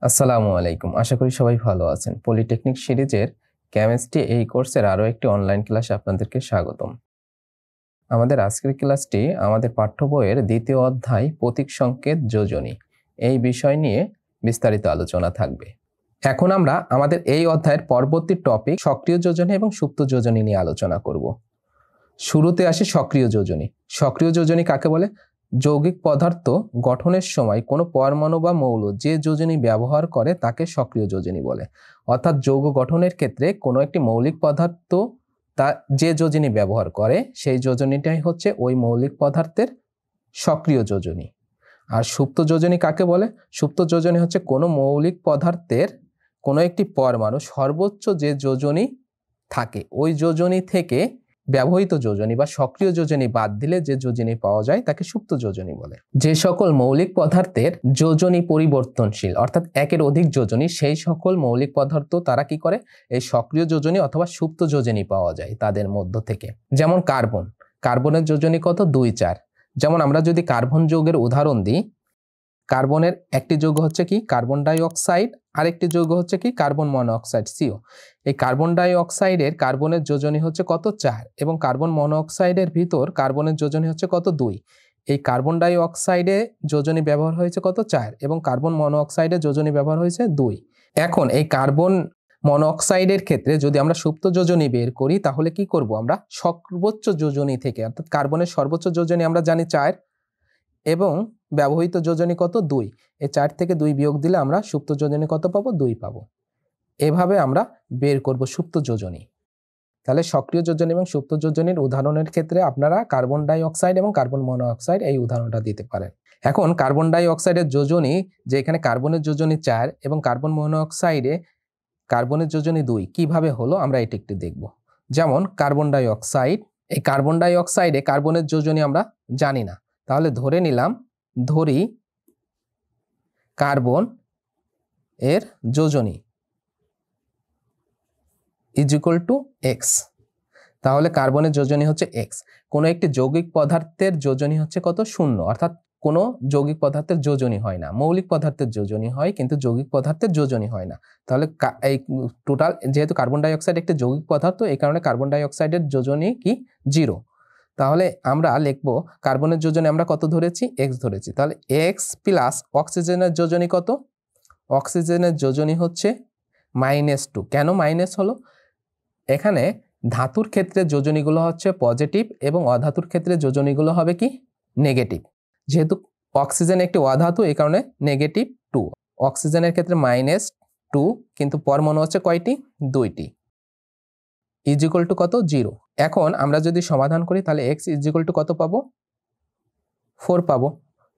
আসসালামু আলাইকুম। আশা করি সবাই ভালো আছেন। পলিটেকনিক সিরিজের কেমিস্ট্রি এই কোর্সের আরও একটি অনলাইন ক্লাসে আপনাদেরকে স্বাগতম। আমাদের আজকের ক্লাসটি আমাদের পাঠ্য বইয়ের দ্বিতীয় অধ্যায় প্রতীক সংকেত যোজনী এই বিষয় নিয়ে বিস্তারিত আলোচনা থাকবে। এখন আমরা আমাদের এই অধ্যায়ের পরবর্তী টপিক সক্রিয় যোজনী এবং সুপ্ত যোজনী নিয়ে আলোচনা করব। শুরুতে আসে সক্রিয় যোজনী। সক্রিয় যোজনী কাকে বলে? যৌগিক পদার্থ গঠনের সময় কোনো পরমাণু বা মৌল যে যোজনী ব্যবহার করে তাকে সক্রিয় যোজনী বলে। অর্থাৎ যৌগ গঠনের ক্ষেত্রে কোনো একটি মৌলিক পদার্থ তা যে যোজনী ব্যবহার করে সেই যোজনীটাই হচ্ছে ওই মৌলিক পদার্থের সক্রিয় যোজনী। আর সুপ্ত যোজনী কাকে বলে? সুপ্ত যোজনী হচ্ছে কোনো মৌলিক পদার্থের কোনো একটি পরমাণু সর্বোচ্চ যে যোজনী থাকে ওই যোজনী থেকে ব্যবহৃত যোজনী বা সক্রিয় যোজনী বাদ দিলে যে যোজনী পাওয়া যায় তাকে সুপ্ত যোজনী বলে। যে সকল মৌলিক পদার্থের যোজনী পরিবর্তনশীল অর্থাৎ একের অধিক যোজনী সেই সকল মৌলিক পদার্থ তারা কি করে এই সক্রিয় যোজনী অথবা সুপ্ত যোজনী পাওয়া যায় তাদের মধ্য থেকে। যেমন কার্বন, কার্বনের যোজনী কত? 2-4। যেমন আমরা যদি কার্বন যৌগের উদাহরণ দিই, কার্বনের একটি যৌগ হচ্ছে কি কার্বন ডাই অক্সাইড, আরেকটি যৌগ হচ্ছে কি কার্বন মনোঅক্সাইড CO। এই কার্বন ডাই অক্সাইডের কার্বনের যোজনী হচ্ছে কত? 4 এবং কার্বন মনোঅক্সাইডের ভিতর কার্বনের যোজনী হচ্ছে কত? 2। এই কার্বন ডাই অক্সাইডে যোজনী ব্যবহার হয়েছে কত? 4 এবং কার্বন মনোঅক্সাইডে যোজনী ব্যবহার হয়েছে 2। এখন এই কার্বন মনোঅক্সাইডের ক্ষেত্রে যদি আমরা সুপ্ত যোজনী বের করি তাহলে কি করব? আমরা সর্বোচ্চ যোজনী থেকে অর্থাৎ কার্বনের সর্বোচ্চ যোজনী আমরা জানি 4 এবং ব্যবহৃত যোজনী কত? 2। এই 4 থেকে 2 বিয়োগ দিলে আমরা সুপ্ত যোজনী কত পাবো? 2 পাবো। এভাবে আমরা বের করব সুপ্ত যোজনী। তাহলে সক্রিয় যোজনী এবং সুপ্ত যোজনীর উদাহরণের ক্ষেত্রে আপনারা কার্বন ডাই অক্সাইড এবং কার্বন মনোঅক্সাইড এই উদাহরণটা দিতে পারেন। এখন কার্বন ডাই অক্সাইডের যোজনী, যে এখানে কার্বনের যোজনী 4 এবং কার্বন মনোঅক্সাইডে কার্বনের যোজনী 2 কিভাবে হলো আমরা এটি একটু দেখব। যেমন কার্বন ডাই অক্সাইড, এই কার্বন ডাই অক্সাইডে কার্বনের যোজনী আমরা জানি না, তাহলে ধরি কার্বন এর যোজনী = X। তাহলে কার্বনের যোজনী হচ্ছে X। কোনো একটি যৌগিক পদার্থের যোজনী হচ্ছে কত? 0। অর্থাৎ কোনো যৌগিক পদার্থের যোজনী হয় না, মৌলিক পদার্থের যোজনী হয় কিন্তু যৌগিক পদার্থের যোজনী হয় না। তাহলে এই টোটাল, যেহেতু কার্বন ডাই অক্সাইড একটি যৌগিক পদার্থ এই কারণে কার্বন ডাই অক্সাইডের যোজনী কি? 0। তাহলে আমরা লিখবো কার্বনের যোজনী আমরা কত ধরেছি? X ধরেছি। তাহলে X প্লাস অক্সিজেনের যোজনী কত? অক্সিজেনের যোজনী হচ্ছে -2। কেন মাইনাস হলো? এখানে ধাতুর ক্ষেত্রে যোজনীগুলো হচ্ছে পজিটিভ এবং অধাতুর ক্ষেত্রে যোজনীগুলো হবে কি? নেগেটিভ। যেহেতু অক্সিজেন একটি অধাতু এই কারণে -2। অক্সিজেনের ক্ষেত্রে -2 কিন্তু পরমাণু হচ্ছে কয়টি? 2টি। = কত? 0। এখন আমরা যদি সমাধান করি তাহলে X = কত পাবো? 4 পাবো।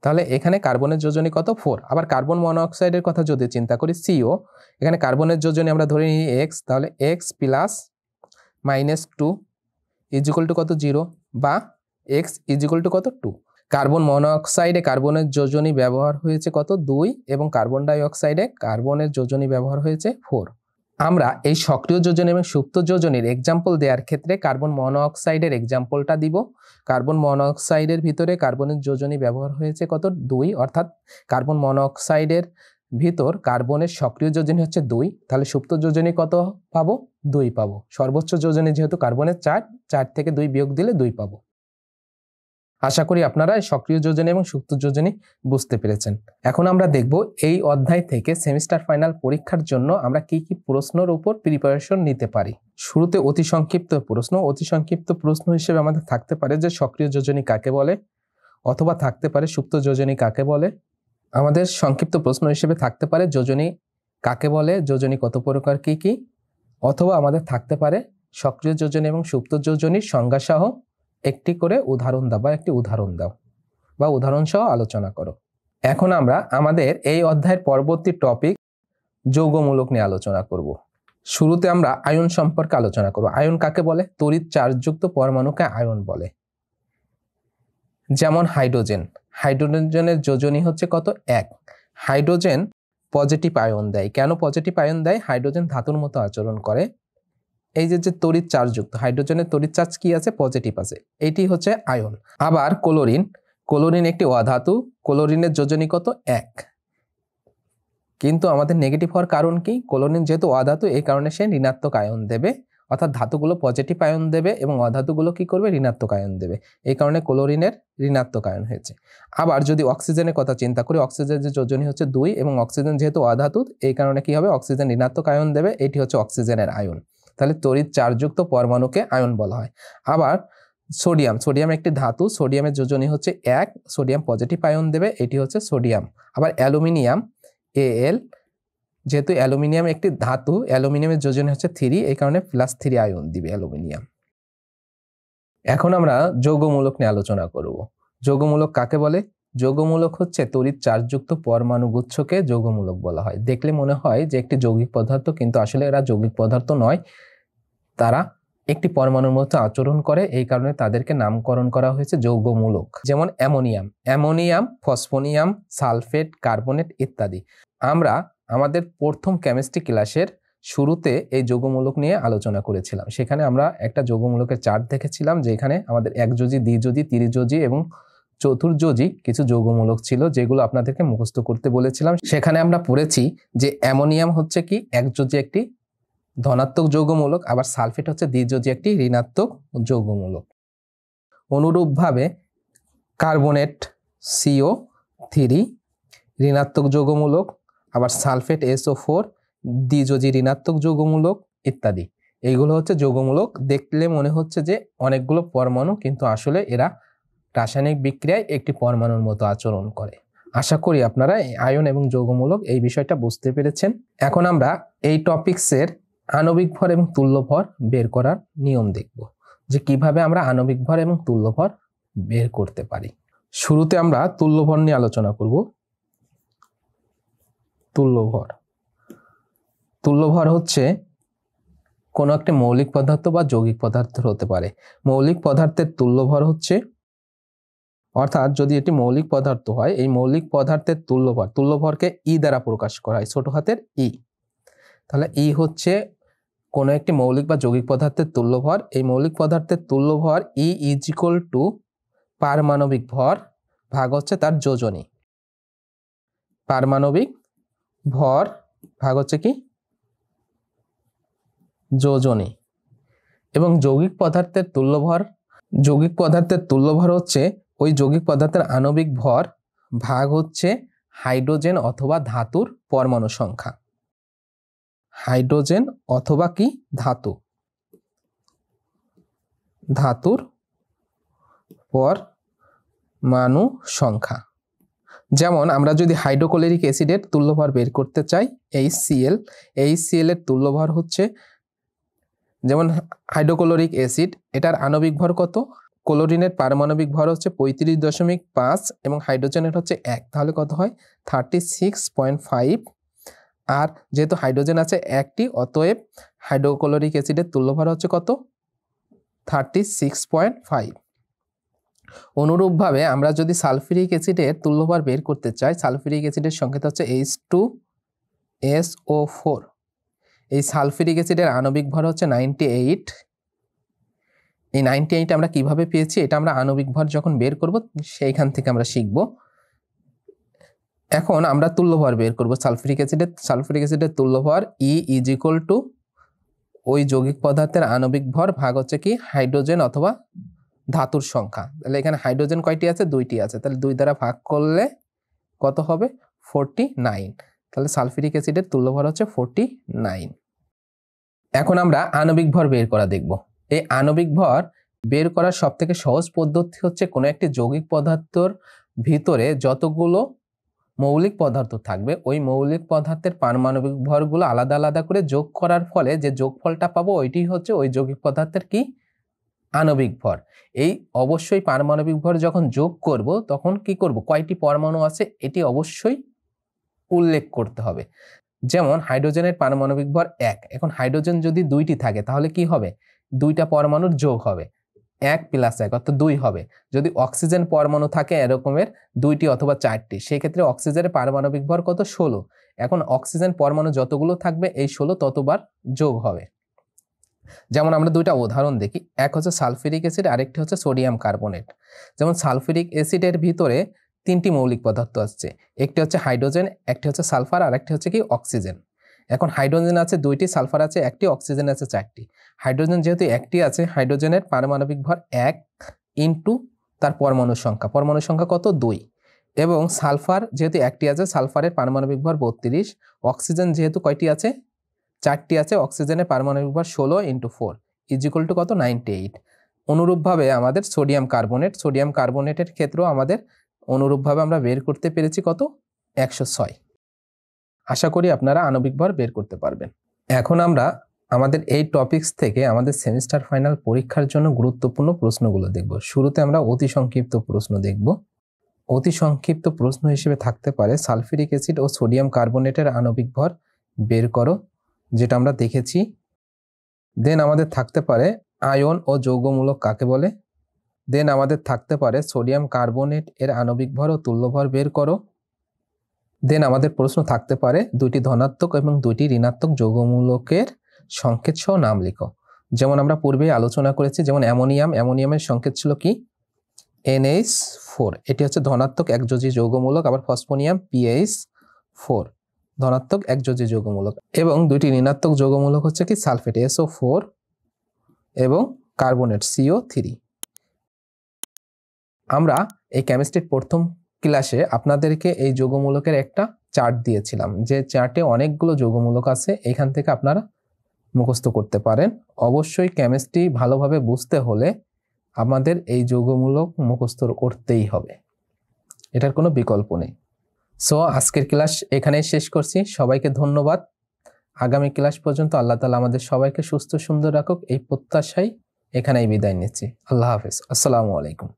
তাহলে এখানে কার্বনের যোজনী কত? 4। আবার কার্বন মনোঅক্সাইডের কথা যদি চিন্তা করি CO, এখানে কার্বনের যোজনী আমরা ধরে নিই X, তাহলে X প্লাস -2 = কত? 0 বা X = কত? 2। কার্বন মনোঅক্সাইডে কার্বনের যোজনী ব্যবহার হয়েছে কত? 2 এবং কার্বন ডাই অক্সাইডে কার্বনের যোজনী ব্যবহার হয়েছে 4। আমরা এই সক্রিয় যোজনী এবং সুপ্ত যোজনীর এক্সাম্পল দেওয়ার ক্ষেত্রে কার্বন মনোঅক্সাইডের এক্সাম্পলটা দিব। কার্বন মনোঅক্সাইডের ভিতরে কার্বনের যোজনী ব্যবহার হয়েছে কত? 2। অর্থাৎ কার্বন মনোঅক্সাইডের ভিতর কার্বনের সক্রিয় যোজনী হচ্ছে 2। তাহলে সুপ্ত যোজনী কত পাবো? 2 পাবো। সর্বোচ্চ যোজনী যেহেতু কার্বনের 4 থেকে 2 বিয়োগ দিলে 2 পাবো। আশা করি আপনারা সক্রিয় যোজনী এবং সুপ্ত যোজনী বুঝতে পেরেছেন। এখন আমরা দেখব এই অধ্যায় থেকে সেমিস্টার ফাইনাল পরীক্ষার জন্য আমরা কি কি প্রশ্নের উপর প্রিপারেশন নিতে পারি। শুরুতে অতি সংক্ষিপ্ত প্রশ্ন। অতি সংক্ষিপ্ত প্রশ্ন হিসেবে আমাদের থাকতে পারে যে সক্রিয় যোজনী কাকে বলে, অথবা থাকতে পারে সুপ্ত যোজনী কাকে বলে। আমাদের সংক্ষিপ্ত প্রশ্ন হিসেবে থাকতে পারে যোজনী কাকে বলে, যোজনী কত প্রকার কি কি, অথবা আমাদের থাকতে পারে সক্রিয় যোজনী এবং সুপ্ত যোজনীর সংজ্ঞা সহ একটি করে উদাহরণ দাও বা একটি উদাহরণ দাও বা উদাহরণ সহ আলোচনা করো। এখন আমরা আমাদের এই অধ্যায়ের পরবর্তী টপিক যৌগমূলক নিয়ে আলোচনা করব। শুরুতে আমরা আয়ন সম্পর্কে আলোচনা করব। আয়ন কাকে বলে? তড়িৎ চার্জযুক্ত পরমাণুকে আয়ন বলে। যেমন হাইড্রোজেন, হাইড্রোজেনের যোজনী হচ্ছে কত? 1। হাইড্রোজেন পজিটিভ আয়ন দেয়। কেন পজিটিভ আয়ন দেয়? হাইড্রোজেন ধাতুর মতো আচরণ করে। এই যে তড়িৎ চার্জযুক্ত, হাইড্রোজেনের তড়িৎ চার্জ কি আছে? পজিটিভ আছে। এটি হচ্ছে আয়ন। আবার ক্লোরিন, ক্লোরিন একটি অধাতু। ক্লোরিনের যোজনী কত? 1। কিন্তু আমাদের নেগেটিভ হওয়ার কারণ কি? ক্লোরিন যেহেতু অধাতু, এই কারণে সে ঋণাত্মক আয়ন দেবে, অর্থাৎ ধাতুগুলো পজিটিভ আয়ন দেবে এবং অধাতুগুলো কি করবে? ঋণাত্মক আয়ন দেবে। এই কারণে ক্লোরিনের ঋণাত্মক আয়ন হয়েছে। আবার যদি অক্সিজেনের কথা চিন্তা করি, অক্সিজেনের যে যোজনী হচ্ছে 2 এবং অক্সিজেন যেহেতু অধাতু, এই কারণে কি হবে? অক্সিজেন ঋণাত্মক আয়ন দেবে, এটি হচ্ছে অক্সিজেনের আয়ন। তাহলে তড়িৎ চার্জযুক্ত পরমাণুকে আয়ন বলা হয়। আবার সোডিয়াম একটি ধাতু, সোডিয়ামের যোজনী হচ্ছে 1, সোডিয়াম পজিটিভ আয়ন দেবে, এটি হচ্ছে সোডিয়াম। আবার অ্যালুমিনিয়াম Al, যেহেতু অ্যালুমিনিয়াম একটি ধাতু, অ্যালুমিনিয়ামের যোজনী হচ্ছে 3, এই কারণে +3 আয়ন দিবে অ্যালুমিনিয়াম। এখন আমরা যৌগমূলক নিয়ে আলোচনা করব। যৌগমূলক কাকে বলে? যৌগমূলক হচ্ছে তড়িৎ চার্জযুক্ত পরমাণু গুচ্ছকে যৌগমূলক বলা হয়। দেখলে মনে হয় যে একটি যৌগিক পদার্থ, কিন্তু আসলে এরা যৌগিক পদার্থ নয়, তারা একটি পরমাণুর মতো আচরণ করে, এই কারণে তাদেরকে নামকরণ করা হয়েছে যৌগমূলক। যেমন অ্যামোনিয়াম, ফসফোনিয়াম, সালফেট, কার্বনেট ইত্যাদি। আমরা আমাদের প্রথম কেমিস্ট্রি ক্লাসের শুরুতে এই যৌগমূলক নিয়ে আলোচনা করেছিলাম। সেখানে আমরা একটা যৌগমূলকের চার্ট দেখেছিলাম, যেখানে আমাদের একযোজী, দ্বিযোজী, ত্রিযোজী এবং চতুর্যোজী কিছু যৌগমূলক ছিল, যেগুলো আপনাদেরকে মুখস্থ করতে বলেছিলাম। সেখানে আমরা পড়েছি যে অ্যামোনিয়াম হচ্ছে কি? একযোজী একটি ধনাত্মক যৌগমূলক, আবার সালফেট হচ্ছে দ্বিযোজী একটি ঋণাত্মক যৌগমূলক। অনুরূপভাবে কার্বনেট CO3 ঋণাত্মক যৌগমূলক, আবার সালফেট SO4 দ্বিযোজী ঋণাত্মক যৌগমূলক ইত্যাদি। এইগুলো হচ্ছে যৌগমূলক। দেখলে মনে হচ্ছে যে অনেকগুলো পরমাণু, কিন্তু আসলে এরা রাসায়নিক বিক্রিয়ায় একটি পরমাণুর মতো আচরণ করে। আশা করি আপনারা আয়ন এবং যৌগমূলক এই বিষয়টা বুঝতে পেরেছেন। এখন আমরা এই টপিকসের আণবিক ভর এবং তুল্য ভর বের করার নিয়ম দেখব, যে কিভাবে আমরা আণবিক ভর এবং তুল্য ভর বের করতে পারি। শুরুতে আমরা তুল্য ভর নিয়ে আলোচনা করব। তুল্য ভর হচ্ছে কোনো একটা মৌলিক পদার্থ বা যৌগিক পদার্থ হতে পারে। মৌলিক পদার্থের তুল্য ভর হচ্ছে, অর্থাৎ যদি এটি মৌলিক পদার্থ হয়, এই মৌলিক পদার্থের তুল্য ভরকে ই দ্বারা প্রকাশ করা হয়, ছোট হাতের ই। তাহলে ই হচ্ছে কোনো একটি মৌলিক বা যৌগিক পদার্থের তুল্য ভর। এই মৌলিক পদার্থের তুল্য ভর ই = পারমাণবিক ভর ভাগ হচ্ছে তার যোজনী। পারমাণবিক ভর ভাগ হচ্ছে কি? যোজনী। এবং যৌগিক পদার্থের তুল্য ভর হচ্ছে ওই যৌগিক পদার্থের আণবিক ভর ভাগ হচ্ছে হাইড্রোজেন অথবা ধাতুর পরমাণু সংখ্যা। হাইড্রোজেন অথবা কি? ধাতুর পরমাণু সংখ্যা। যেমন আমরা যদি হাইড্রোক্লোরিক অ্যাসিডের তুল্যভর বের করতে চাই, HCl এর তুল্যভর হচ্ছে, যেমন হাইড্রোক্লোরিক অ্যাসিড, এটার আণবিক ভর কত? ক্লোরিনের পারমাণবিক ভর হচ্ছে 35.5 এবং হাইড্রোজেনের হচ্ছে 1, তাহলে কত হয়? 36.5। আর যেহেতু হাইড্রোজেন আছে একটি, অতএব হাইড্রোক্লোরিক অ্যাসিডের তুল্যভর হচ্ছে কত? 36.5। অনুরূপভাবে আমরা যদি সালফিউরিক অ্যাসিডের তুল্যভর বের করতে চাই, সালফিউরিক অ্যাসিডের সংকেত হচ্ছে H2SO4। এই সালফিউরিক অ্যাসিডের আণবিক ভর হচ্ছে 98। এই 98 আমরা কিভাবে পেয়েছি? এটা আমরা আণবিক ভর যখন বের করব সেইখান থেকে আমরা শিখব। এখন আমরা তুল্যভর বের করব সালফিউরিক অ্যাসিডের তুল্যভর ই = ওই যৌগিক পদার্থের আণবিক ভর ভাগ হচ্ছে কি? হাইড্রোজেন অথবা ধাতুর সংখ্যা। তাহলে এখানে হাইড্রোজেন কয়টি আছে? 2টি আছে, তাহলে 2 দ্বারা ভাগ করলে কত হবে? 49। তাহলে সালফিউরিক অ্যাসিডের তুল্যভর হচ্ছে 49। এখন আমরা আণবিক ভর বের করা দেখব। এই আণবিক ভর বের করার সবথেকে সহজ পদ্ধতি হচ্ছে কোনো একটি যৌগিক পদার্থের ভিতরে যতগুলো মৌলিক পদার্থ থাকবে, ওই মৌলিক পদার্থের পারমাণবিক ভরগুলো আলাদা আলাদা করে যোগ করার ফলে যে যোগফলটা পাবো, ওইটি হচ্ছে ওই যৌগিক পদার্থের কি? আণবিক ভর। এই অবশ্যই পারমাণবিক ভর যখন যোগ করব তখন কি করব? কয়টি পরমাণু আছে এটি অবশ্যই উল্লেখ করতে হবে। যেমন হাইড্রোজেনের পারমাণবিক ভর 1। এখন হাইড্রোজেন যদি 2টি থাকে তাহলে কি হবে? 2টা পরমাণুর যোগ হবে, 1 + 1 অর্থাৎ 2 হবে। যদি অক্সিজেন পরমাণু থাকে এরকমের 2টি অথবা 4টি, সেই ক্ষেত্রে অক্সিজেনের পারমাণবিক ভর কত? 16। এখন অক্সিজেন পরমাণু যতগুলো থাকবে এই 16 ততবার যোগ হবে। যেমন আমরা 2টা উদাহরণ দেখি, এক হচ্ছে সালফিউরিক অ্যাসিড, আরেকটি হচ্ছে সোডিয়াম কার্বনেট। যেমন সালফিউরিক অ্যাসিডের ভিতরে তিনটি মৌলিক পদার্থ আছে, একটি হচ্ছে হাইড্রোজেন, একটি হচ্ছে সালফার, আর একটি হচ্ছে কি অক্সিজেন। এখন হাইড্রোজেন আছে 2টি, সালফার আছে 1টি, অক্সিজেন আছে 4টি। হাইড্রোজেন যেহেতু 1টি আছে, হাইড্রোজেনের পারমাণবিক ভর 1 ইন্টু তার পরমাণু সংখ্যা কত 2। এবং সালফার যেহেতু 1টি আছে, সালফারের পারমাণবিক ভর 32। অক্সিজেন যেহেতু কয়টি আছে, 4টি আছে, অক্সিজেনের পারমাণবিক ভর 16 ইন্টু 4 ইকুয়াল টু কত 98। অনুরূপভাবে আমাদের সোডিয়াম কার্বনেটের ক্ষেত্রেও আমাদের অনুরূপভাবে আমরা বের করতে পেরেছি কত 106। আশা করি আপনারা আণবিক ভর বের করতে পারবেন। এখন আমরা আমাদের এই টপিকস থেকে আমাদের সেমিস্টার ফাইনাল পরীক্ষার জন্য গুরুত্বপূর্ণ প্রশ্নগুলো দেখব। শুরুতে আমরা অতি সংক্ষিপ্ত প্রশ্ন দেখব। অতি সংক্ষিপ্ত প্রশ্ন হিসেবে থাকতে পারে সালফিউরিক অ্যাসিড ও সোডিয়াম কার্বনেটের আণবিক ভর বের করো, যেটা আমরা দেখেছি। দেন আমাদের থাকতে পারে আয়ন ও যৌগমূলক কাকে বলে। দেন আমাদের থাকতে পারে সোডিয়াম কার্বনেট এর আণবিক ভর ও তুল্যভর বের করো। দেন আমাদের প্রশ্ন থাকতে পারে 2টি ধনাত্মক এবং 2টি ঋণাত্মক যৌগমূলকের সংকেত সহ নাম লিখো। যেমন আমরা পূর্বেই আলোচনা করেছি, যেমন অ্যামোনিয়ামের সংকেত ছিল কি NH4, এটি হচ্ছে ধনাত্মক একযোজী যৌগমূলক। আবার ফসফোনিয়াম PH4 ধনাত্মক একযোজী যৌগমূলক। এবং 2টি ঋণাত্মক যৌগমূলক হচ্ছে কি সালফেট SO4 এবং কার্বনেট CO3। আমরা এই কেমিস্ট্রির প্রথম ক্লাসে আপনাদেরকে এই যৌগমূলকের একটা চার্ট দিয়েছিলাম, যে চার্টে অনেকগুলো যৌগমূলক আছে, এখান থেকে আপনারা মুখস্থ করতে পারেন। অবশ্যই কেমিস্ট্রি ভালোভাবে বুঝতে হলে আমাদের এই যৌগমূলক মুখস্থ করতেই হবে, এটার কোনো বিকল্প নেই। সো আজকের ক্লাস এখানেই শেষ করছি। সবাইকে ধন্যবাদ। আগামী ক্লাস পর্যন্ত আল্লাহ তাআলা আমাদের সবাইকে সুস্থ সুন্দর রাখুক, এই প্রত্যাশায় এখানেই বিদায় নিচ্ছি। আল্লাহ হাফেজ। আসসালামু আলাইকুম।